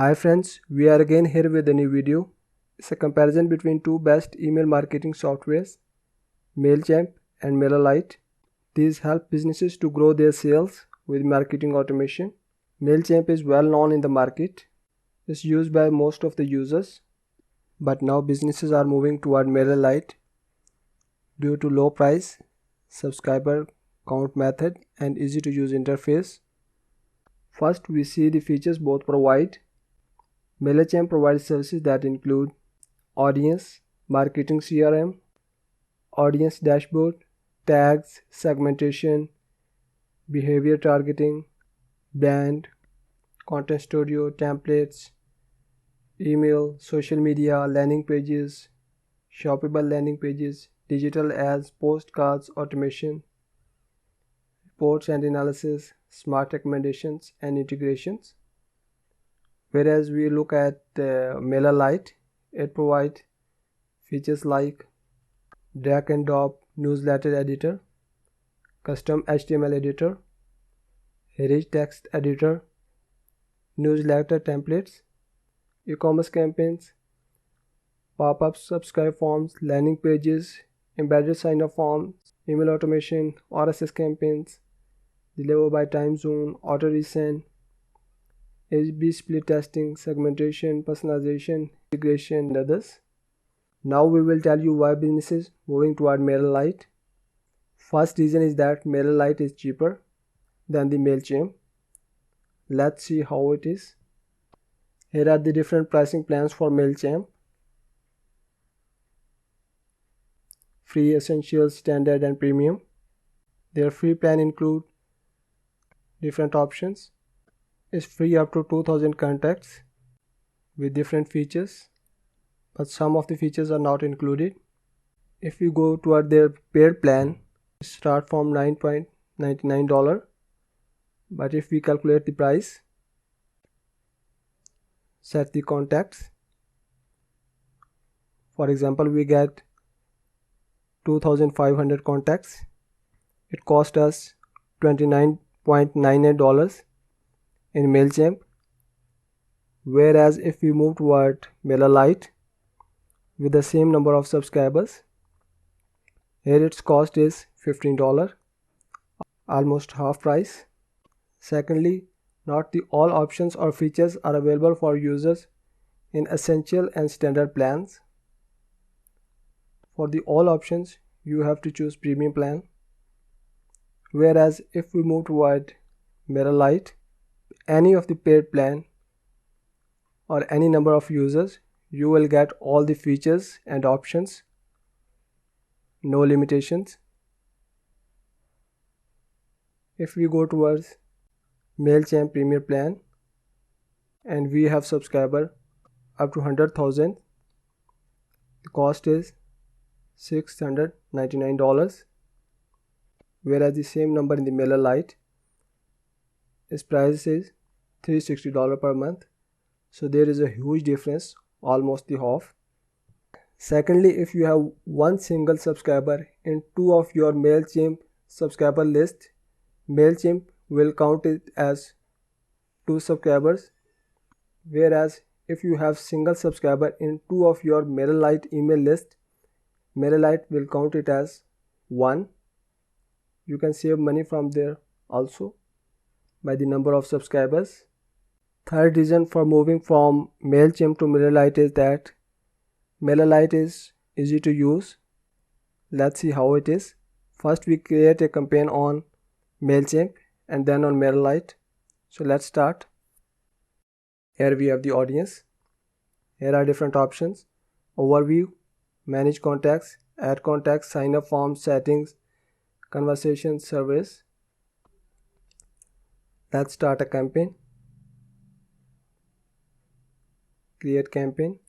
Hi friends, we are again here with a new video. It's a comparison between two best email marketing softwares, MailChimp and MailerLite. These help businesses to grow their sales with marketing automation. MailChimp is well known in the market. It's used by most of the users, but now businesses are moving toward MailerLite due to low price, subscriber count method and easy to use interface. First, we see the features both provide. MailerChimp provides services that include audience, marketing CRM, audience dashboard, tags, segmentation, behavior targeting, brand, content studio, templates, email, social media, landing pages, shoppable landing pages, digital ads, postcards, automation, reports and analysis, smart recommendations and integrations. Whereas we look at MailerLite, it provides features like drag and drop newsletter editor, custom HTML editor, rich text editor, newsletter templates, e-commerce campaigns, pop-up subscribe forms, landing pages, embedded sign-up forms, email automation, RSS campaigns, deliver by time zone, auto resend, A/B split testing, segmentation, personalization, integration, and others. Now we will tell you why businesses moving toward MailerLite. First reason is that MailerLite is cheaper than the MailChimp. Let's see how it is. Here are the different pricing plans for MailChimp. Free, Essentials, Standard and Premium. Their free plan include different options. It's free up to 2000 contacts with different features, but some of the features are not included. If we go toward their paid plan, start from $9.99, but if we calculate the price, set the contacts, for example we get 2500 contacts, it cost us $29.98 in MailChimp. Whereas if we move toward MailerLite with the same number of subscribers, here its cost is $15, almost half price. Secondly, not all options or features are available for users in essential and standard plans. For the all options, you have to choose premium plan. Whereas if we move toward MailerLite, any of the paid plan or any number of users, you will get all the features and options, no limitations. If we go towards MailChimp Premier plan and we have subscriber up to 100,000, the cost is $699, whereas the same number in the MailerLite, its price is $360 per month. So there is a huge difference, almost the half. Secondly, if you have one single subscriber in two of your MailChimp subscriber list, MailChimp will count it as 2 subscribers, whereas if you have single subscriber in two of your MailerLite email list, MailerLite will count it as 1. You can save money from there also by the number of subscribers. Third reason for moving from MailChimp to MailerLite is that MailerLite is easy to use. Let's see how it is. First we create a campaign on MailChimp and then on MailerLite. So let's start. Here we have the audience. Here are different options: overview, manage contacts, add contacts, sign up forms, settings, conversation, surveys. Let's start a campaign. Create campaign.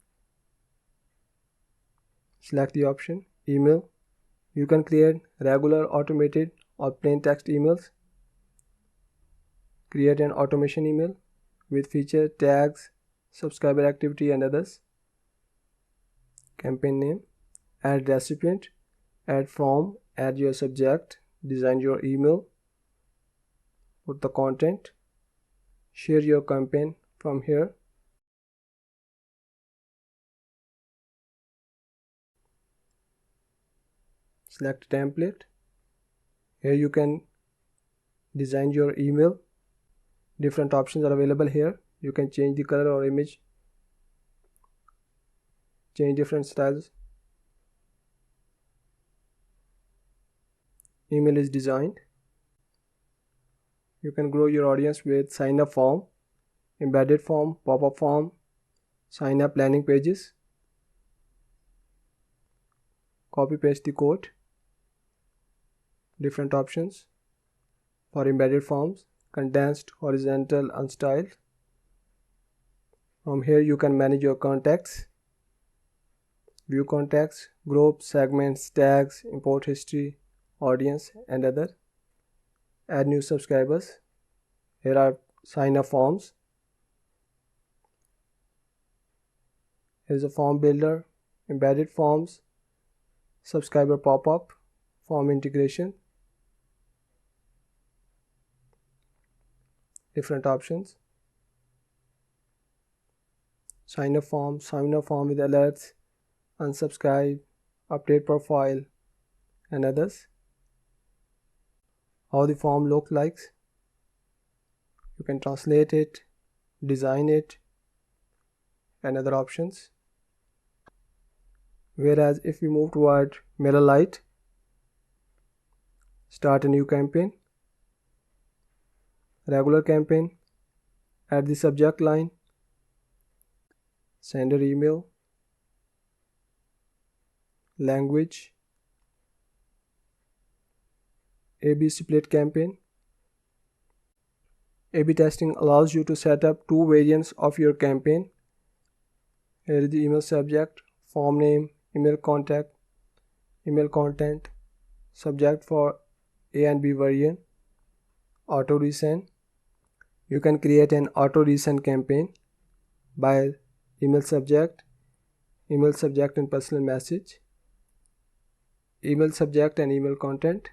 Select the option email. You can create regular, automated or plain text emails. Create an automation email with feature, tags, subscriber activity and others. Campaign name, add recipient, add form, add your subject, design your email, put the content, share your campaign from here. select template. Here you can design your email. Different options are available here. You can change the color or image, change different styles. Email is designed. You can grow your audience with sign up form, embedded form, pop-up form, sign up landing pages. Copy paste the code. Different options for embedded forms: condensed, horizontal, unstyled. From here you can manage your contacts, view contacts, groups, segments, tags, import history, audience and other. Add new subscribers. Here are sign up forms. Here is a form builder, embedded forms, subscriber pop-up, form integration. Different options. Sign up form with alerts, unsubscribe, update profile and others. How the form looks like. You can translate it, design it and other options. Whereas if we move toward MailerLite, start a new campaign, regular campaign, add the subject line, sender email, language, A/B split campaign. A/B testing allows you to set up two variants of your campaign. Here is the email subject, form name, email contact, email content, subject for A and B variant, auto resend. You can create an auto resend campaign by email subject and personal message, email subject and email content,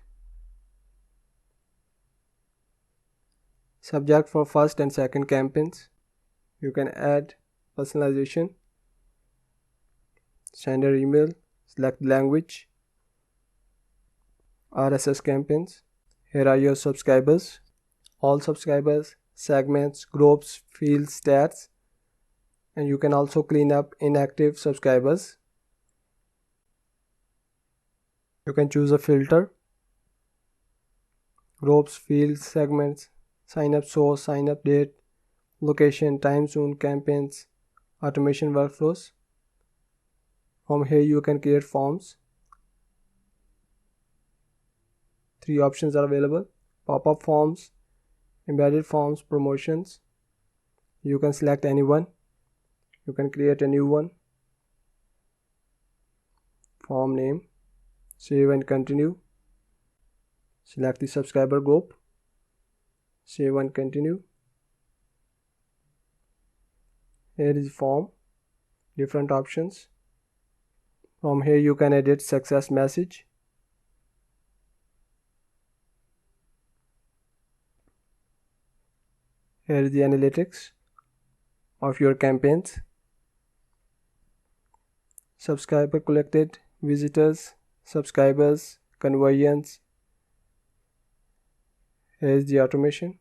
subject for first and second campaigns. You can add personalization, sender email, select language, RSS campaigns. Here are your subscribers, all subscribers, segments, groups, fields, stats, and you can also clean up inactive subscribers. You can choose a filter, groups, fields, segments, sign up source, sign up date, location, time zone, campaigns, automation workflows. From here you can create forms. Three options are available: pop-up forms, embedded forms, promotions. You can select any one. You can create a new one. Form name, save and continue. Select the subscriber group, save and continue. Here is form, different options. From here you can edit success message. Here is the analytics of your campaigns. Subscriber collected, visitors, subscribers, conversions. Here is the automation.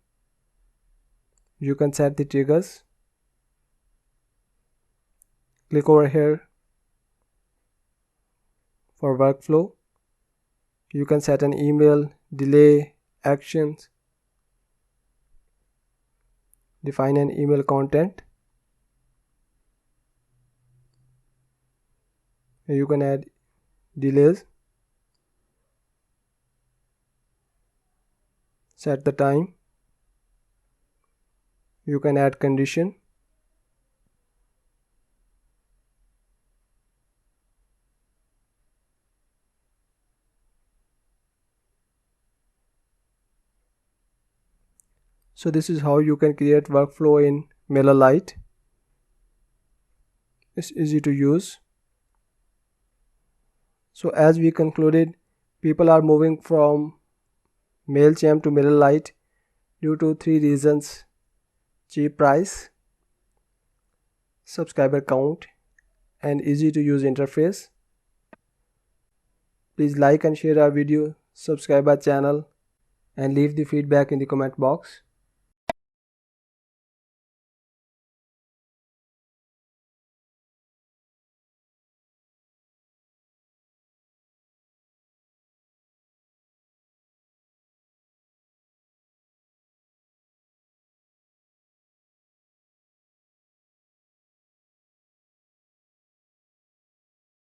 You can set the triggers. Click over here for workflow. You can set an email, delay, actions, define an email content. You can add delays, set the time. You can add condition. So this is how you can create workflow in MailerLite. It's easy to use. So as we concluded, people are moving from MailChimp to MailerLite due to three reasons: cheap price, subscriber count, and easy to use interface. Please like and share our video, subscribe our channel, and leave the feedback in the comment box.